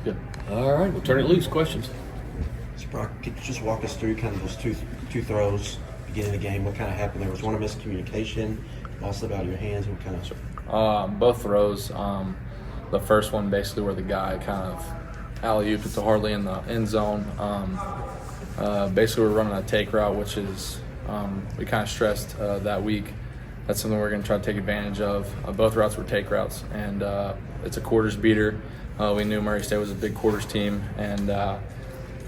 Good. All right, we'll turn it loose. Questions? So Brock, could you just walk us through kind of those two throws beginning of the game? What kind of happened there? Was one a miscommunication? Also about your hands? What kind of? Both throws. The first one basically where the guy kind of alley-ooped it to Harley in the end zone. Basically, we're running a take route, which is we kind of stressed that week. That's something we're going to try to take advantage of. Both routes were take routes, and it's a quarters beater. We knew Murray State was a big quarters team, and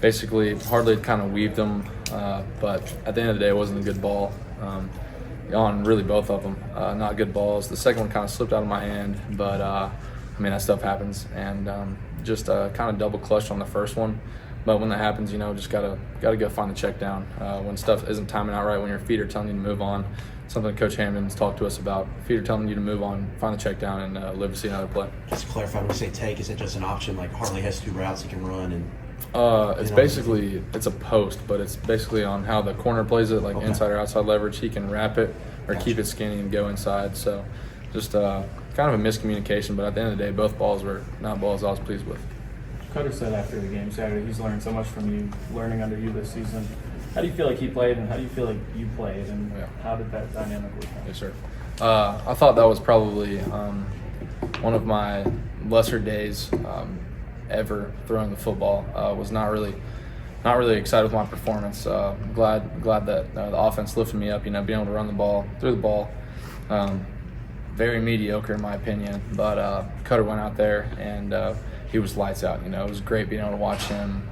basically Harley had kind of weaved them, but at the end of the day, it wasn't a good ball. On really both of them, not good balls. The second one kind of slipped out of my hand, but I mean, that stuff happens, and just kind of double clutched on the first one. But when that happens, just gotta go find the check down. When stuff isn't timing out right, when your feet are telling you to move on, something Coach Hammond's talked to us about. Feet are telling you to move on, find the check down, and live to see another play. Just to clarify, when you say take, is it just an option? Like Harley has two routes he can run, and it's basically it's a post, but it's basically on how the corner plays it, like inside or outside leverage. He can wrap it or keep it skinny and go inside. So just kind of a miscommunication, but at the end of the day, both balls were not balls I was pleased with. Cutter said after the game Saturday he's learned so much from you, learning under you this season. How do you feel like he played, and how do you feel like you played, and how did that dynamic work out? Yes, sir. I thought that was probably one of my lesser days ever throwing the football. Was not really excited with my performance. Glad that the offense lifted me up. Being able to run the ball, threw the ball. Very mediocre in my opinion, but Cutter went out there and he was lights out. It was great being able to watch him.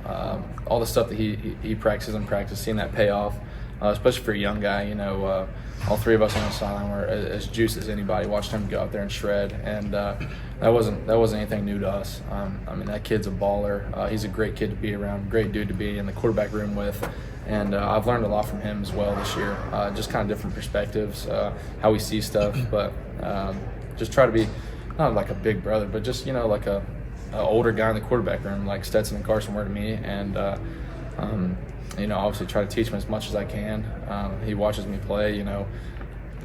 All the stuff that he practices in practice, seeing that pay off, especially for a young guy. All three of us on the sideline were as juiced as anybody. Watched him go out there and shred, and that wasn't anything new to us. I mean, that kid's a baller. He's a great kid to be around, great dude to be in the quarterback room with. And I've learned a lot from him as well this year. Just kind of different perspectives, how we see stuff, but just try to be not like a big brother, but just like a older guy in the quarterback room, like Stetson and Carson were to me, and obviously try to teach him as much as I can. He watches me play.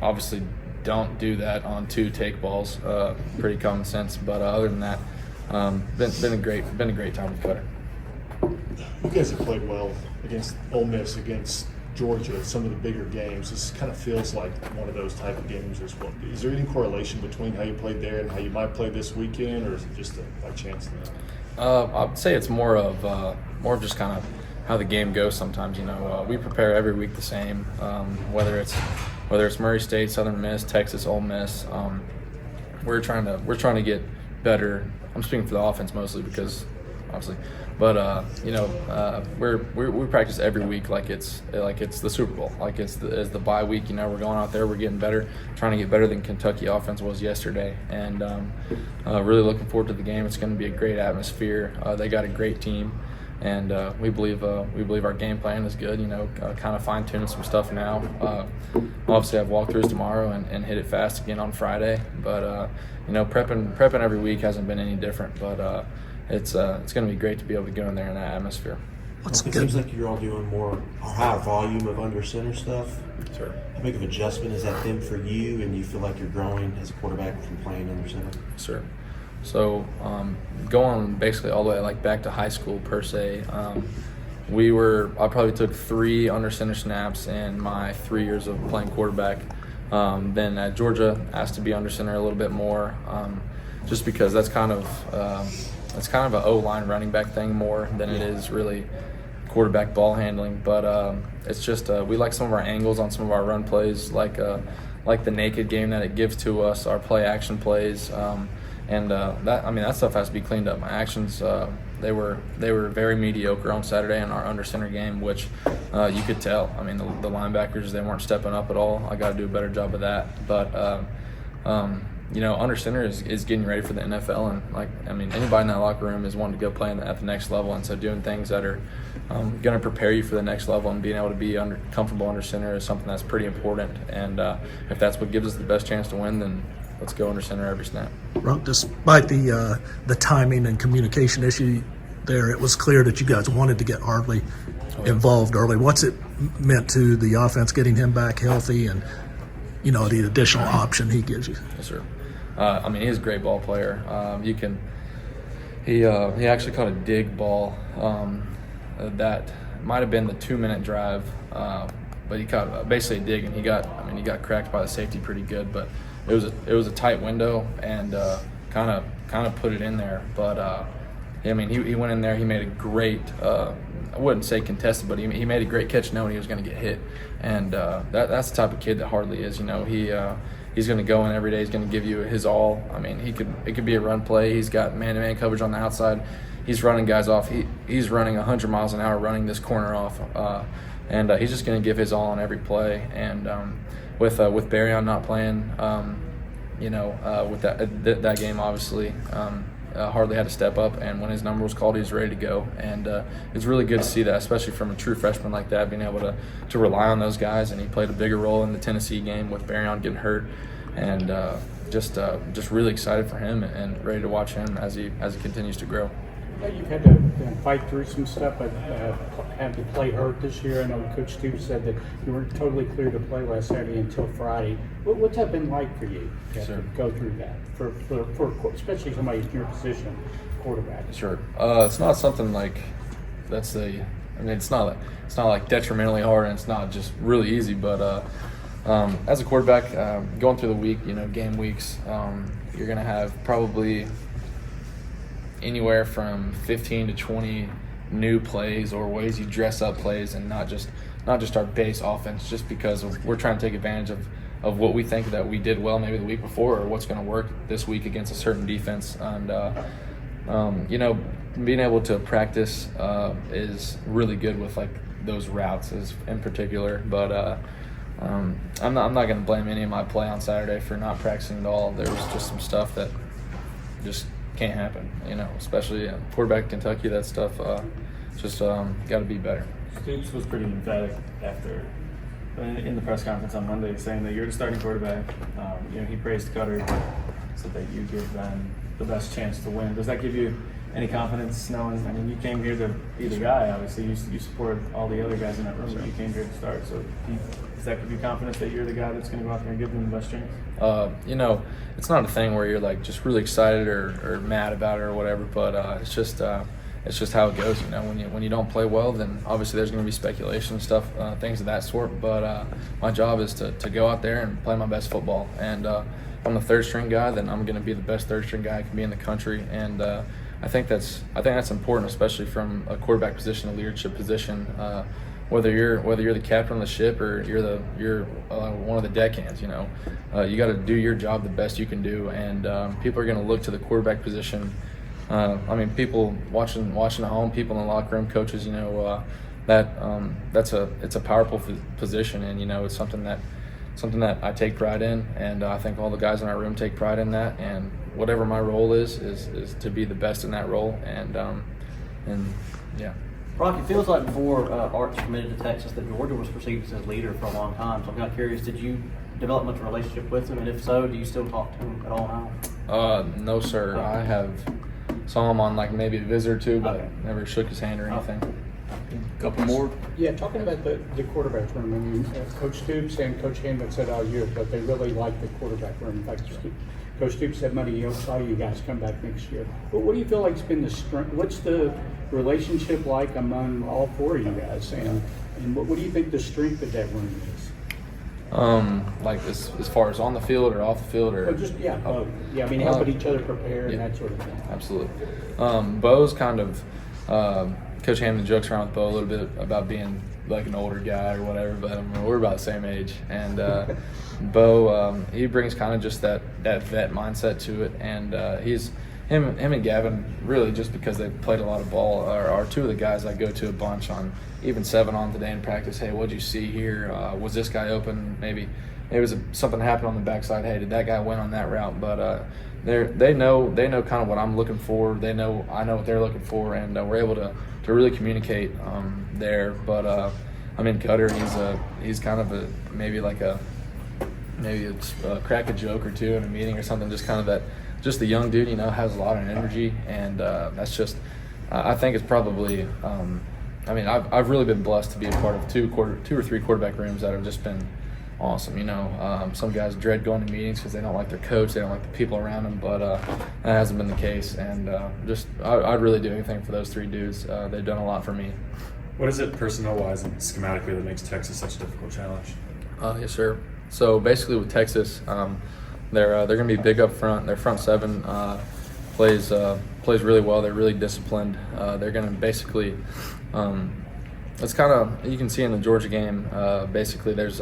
Obviously don't do that on two take balls. Pretty common sense, but other than that, been a great time with Cutter. You guys have played well against Ole Miss, against Georgia, some of the bigger games. This kind of feels like one of those type of games as well. Is there any correlation between how you played there and how you might play this weekend, or is it just by chance? I would say it's more of just kind of how the game goes. Sometimes we prepare every week the same, whether it's Murray State, Southern Miss, Texas, Ole Miss. We're trying to get better. I'm speaking for the offense mostly because obviously. But we practice every week like it's the Super Bowl, like it's the bye week. We're going out there, we're getting better, trying to get better than Kentucky offense was yesterday, and really looking forward to the game. It's going to be a great atmosphere. They got a great team, and we believe our game plan is good. Kind of fine tuning some stuff now. Obviously, have walkthroughs tomorrow and hit it fast again on Friday. But prepping every week hasn't been any different. But it's going to be great to be able to go in there in that atmosphere. It seems like you're all doing more higher volume of under center stuff. Sure. How big of an adjustment has that been for you, and you feel like you're growing as a quarterback from playing under center? Sure. So going basically all the way back to high school per se, I probably took 3 under center snaps in my 3 years of playing quarterback. Then at Georgia, asked to be under center a little bit more, just because that's kind of an O-line running back thing more than it is really quarterback ball handling. But it's just we like some of our angles on some of our run plays, like the naked game that it gives to us, our play action plays, and that stuff has to be cleaned up. My actions they were very mediocre on Saturday in our under center game, which you could tell. I mean, the linebackers, they weren't stepping up at all. I got to do a better job of that, but. Under center is getting ready for the NFL, and anybody in that locker room is wanting to go play at the next level, and so doing things that are going to prepare you for the next level and being able to be comfortable under center is something that's pretty important. And if that's what gives us the best chance to win, then let's go under center every snap. Well, despite the timing and communication issue there, it was clear that you guys wanted to get Harley involved early. What's it meant to the offense getting him back healthy and the additional option he gives you? Yes, sir. He's a great ball player. He actually caught a dig ball that might have been the 2-minute drive, but he caught basically a dig, and he got cracked by the safety pretty good. But it was a tight window, and kind of put it in there. But he went in there. He made a great I wouldn't say contested, but he made a great catch knowing he was going to get hit, and that's the type of kid that Hardley is. He's going to go in every day. He's going to give you his all. It could be a run play. He's got man-to-man coverage on the outside. He's running guys off. He's running 100 miles an hour running this corner off, and he's just going to give his all on every play. And with Barryon not playing, with that game, obviously, Hardley had to step up, and when his number was called, he was ready to go. And it's really good to see that, especially from a true freshman like that, being able to rely on those guys. And he played a bigger role in the Tennessee game with Barryon getting hurt, and just really excited for him and ready to watch him as he continues to grow. You've had to fight through some stuff, but had to play hurt this year. I know Coach Stoops said that you weren't totally clear to play last Saturday until Friday. What's that been like for you to go through that, for especially somebody in your position, quarterback? Sure. It's not something like it's not like detrimentally hard, and it's not just really easy. But as a quarterback, going through the week, game weeks, you're gonna have probably anywhere from 15 to 20 new plays or ways you dress up plays, and not just our base offense, just because we're trying to take advantage of what we think that we did well maybe the week before, or what's going to work this week against a certain defense. And being able to practice is really good with like those routes in particular. But I'm not going to blame any of my play on Saturday for not practicing at all. There was just some stuff that just can't happen, especially quarterback in Kentucky. That stuff just got to be better. Stoops was pretty emphatic after in the press conference on Monday, saying that you're the starting quarterback. He praised Cutter, but said that you give them the best chance to win. Does that give you any confidence knowing? You came here to be the guy. Obviously, you support all the other guys in that room, but you came here to start. So does that give you confidence that you're the guy that's going to go out there and give them the best chance? It's not a thing where you're like just really excited or mad about it or whatever, but it's just how it goes. When you don't play well, then obviously there's going to be speculation and stuff, things of that sort. But my job is to go out there and play my best football. And if I'm the third string guy, then I'm going to be the best third string guy I can be in the country. And I think that's important, especially from a quarterback position, a leadership position. Whether you're the captain of the ship or you're one of the deckhands, you got to do your job the best you can do, and people are going to look to the quarterback position. People watching at home, people in the locker room, coaches, it's a powerful position, and it's something that I take pride in, and I think all the guys in our room take pride in that. And whatever my role is to be the best in that role, and yeah. Brock, it feels like before Arch committed to Texas that Georgia was perceived as his leader for a long time. So I'm kind of curious, did you develop much of a relationship with him? And if so, do you still talk to him at all now? No, sir. I have saw him on like maybe a visit or two, but never shook his hand or anything. Couple more. Yeah, talking about the quarterback room. Coach Stoops and Coach Hinman said all year, but they really like the quarterback room. In fact, Coach Stoops said Monday he saw you guys come back next year. But what do you feel like has been the strength? What's the relationship like among all four of you guys? And what do you think the strength of that room is? Like as far as on the field or off the field, or helping each other prepare and that sort of thing. Absolutely. Bo's kind of Coach Hammond jokes around with Bo a little bit about being like an older guy or whatever, but we're about the same age. And Bo, he brings kind of just that vet mindset to it, and him and Gavin, really just because they played a lot of ball, are two of the guys I go to a bunch on, even 7 on today in practice. Hey, what'd you see here? Was this guy open? Maybe something happened on the backside. Hey, did that guy win on that route? But they know kind of what I'm looking for. I know what they're looking for, and we're able to really communicate there. But Cutter, he's kind of maybe it's crack a joke or two in a meeting or something. Just kind of that. Just the young dude, has a lot of energy, and that's just. I think it's probably. I've really been blessed to be a part of two or three quarterback rooms that have just been awesome. You know, some guys dread going to meetings because they don't like their coach, they don't like the people around them, but that hasn't been the case. And I'd really do anything for those 3 dudes. They've done a lot for me. What is it personnel-wise and schematically that makes Texas such a difficult challenge? Yes, sir. So basically with Texas, they're going to be big up front. Their front 7 plays really well. They're really disciplined. They're going to basically it's kind of, you can see in the Georgia game, basically there's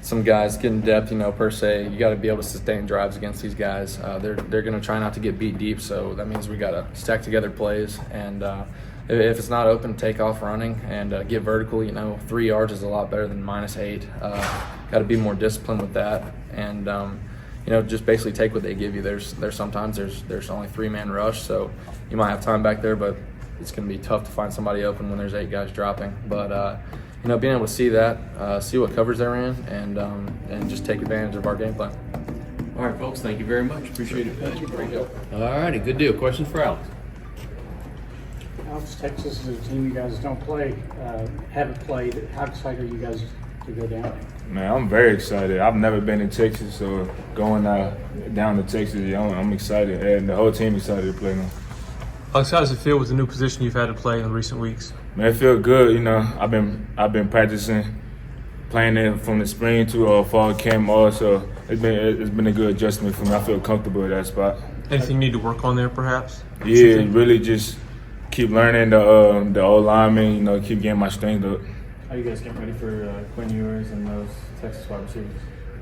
some guys getting depth, you know, per se. You got to be able to sustain drives against these guys. They're going to try not to get beat deep, so that means we got to stack together plays. And if it's not open, take off running and get vertical. You know, 3 yards is a lot better than -8. Got to be more disciplined with that, and you know, just basically take what they give you. There's sometimes there's only 3-man rush, so you might have time back there, but it's going to be tough to find somebody open when there's 8 guys dropping. But you know, being able to see that, see what covers they're in, and just take advantage of our game plan. All right, folks, thank you very much. Appreciate it. Thank you. All righty, good deal. Questions for Alex? Alex, Texas is a team you guys don't play, haven't played. How excited are you guys to go down there? Man, I'm very excited. I've never been to Texas, so going down to Texas, I'm excited, and the whole team excited to play now. Alex, how does it feel with the new position you've had to play in recent weeks? Man, it feels good. You know, I've been practicing, playing it from the spring to fall camp. Also, it's been a good adjustment for me. I feel comfortable at that spot. Anything you need to work on there, perhaps? Yeah, really just keep learning the old lineman. You know, keep getting my strength up. How are you guys getting ready for Quinn Ewers and those Texas wide receivers?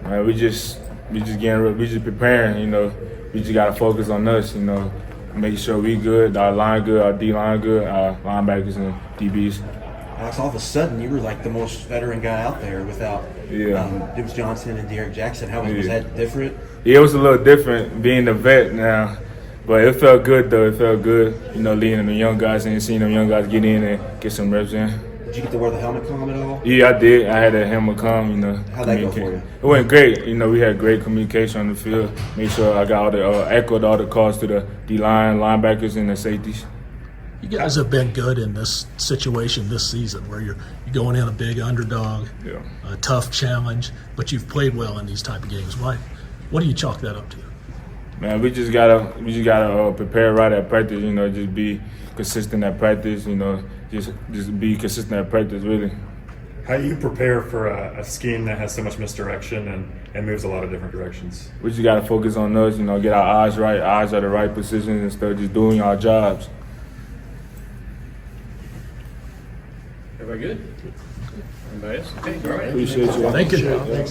Man, we just preparing. You know, we just gotta focus on us. You know, make sure we good, our line good, our D line good, our linebackers and DBs. Alex, all of a sudden, you were like the most veteran guy out there without Dibs Johnson and Derek Jackson. How was that different? Yeah, it was a little different being the vet now, but it felt good though. It felt good, you know, leading the young guys and seeing them young guys get in and get some reps in. Did you get to wear the helmet com at all? Yeah, I did. I had a helmet com, you know. How'd that go for you? It went great. You know, we had great communication on the field. Made sure I got all the echoed all the calls to the D-line, linebackers, and the safeties. You guys have been good in this situation this season where you're going in a big underdog, a tough challenge, but you've played well in these type of games. Why? What do you chalk that up to? Man, we just gotta prepare right at practice. You know, just be consistent at practice. You know, just be consistent at practice, really. How do you prepare for a scheme that has so much misdirection and moves a lot of different directions? We just gotta focus on us. You know, get our eyes right, eyes at the right positions instead of just doing our jobs. Everybody good? Anybody else? Okay, all right. Appreciate you. Thank you.